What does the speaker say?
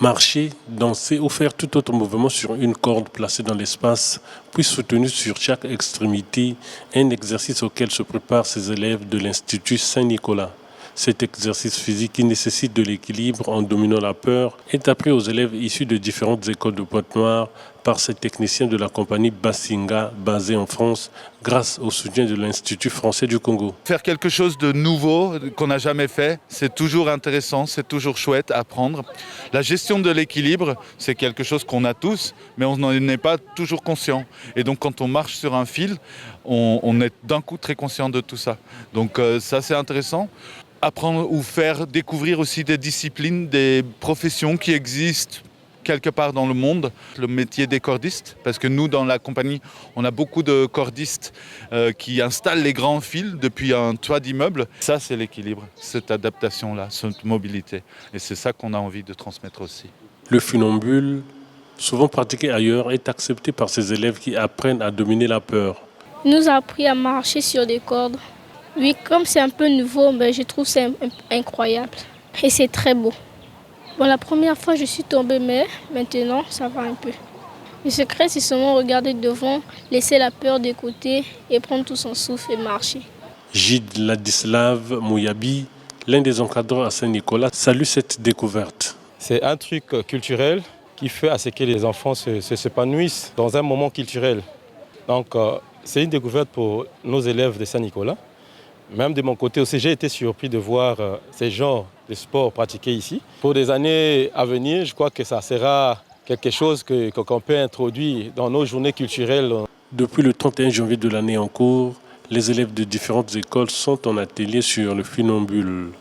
Marcher, danser ou faire tout autre mouvement sur une corde placée dans l'espace, puis soutenu sur chaque extrémité, un exercice auquel se préparent ces élèves de l'Institut Saint-Nicolas. Cet exercice physique qui nécessite de l'équilibre en dominant la peur est appris aux élèves issus de différentes écoles de Pointe-Noire par ces techniciens de la compagnie Bassinga, basée en France, grâce au soutien de l'Institut français du Congo. Faire quelque chose de nouveau qu'on n'a jamais fait, c'est toujours intéressant, c'est toujours chouette à apprendre. La gestion de l'équilibre, c'est quelque chose qu'on a tous, mais on n'en est pas toujours conscient. Et donc quand on marche sur un fil, on est d'un coup très conscient de tout ça. Donc ça c'est intéressant. Apprendre ou faire découvrir aussi des disciplines, des professions qui existent quelque part dans le monde, le métier des cordistes, parce que nous, dans la compagnie, on a beaucoup de cordistes qui installent les grands fils depuis un toit d'immeuble. Ça, c'est l'équilibre, cette adaptation-là, cette mobilité. Et c'est ça qu'on a envie de transmettre aussi. Le funambule, souvent pratiqué ailleurs, est accepté par ces élèves qui apprennent à dominer la peur. Il nous a appris à marcher sur des cordes. Oui, comme c'est un peu nouveau, mais je trouve ça incroyable. Et c'est très beau. Bon, la première fois, je suis tombée, mais maintenant, ça va un peu. Le secret, c'est seulement regarder devant, laisser la peur de côté et prendre tout son souffle et marcher. Gide Ladislav Mouyabi, l'un des encadreurs à Saint-Nicolas, salue cette découverte. C'est un truc culturel qui fait à ce que les enfants s'épanouissent dans un moment culturel. Donc, c'est une découverte pour nos élèves de Saint-Nicolas. Même de mon côté aussi, j'ai été surpris de voir ces genres de sports pratiqués ici. Pour des années à venir, je crois que ça sera quelque chose qu'on peut introduire dans nos journées culturelles. Depuis le 31 janvier de l'année en cours, les élèves de différentes écoles sont en atelier sur le funambule.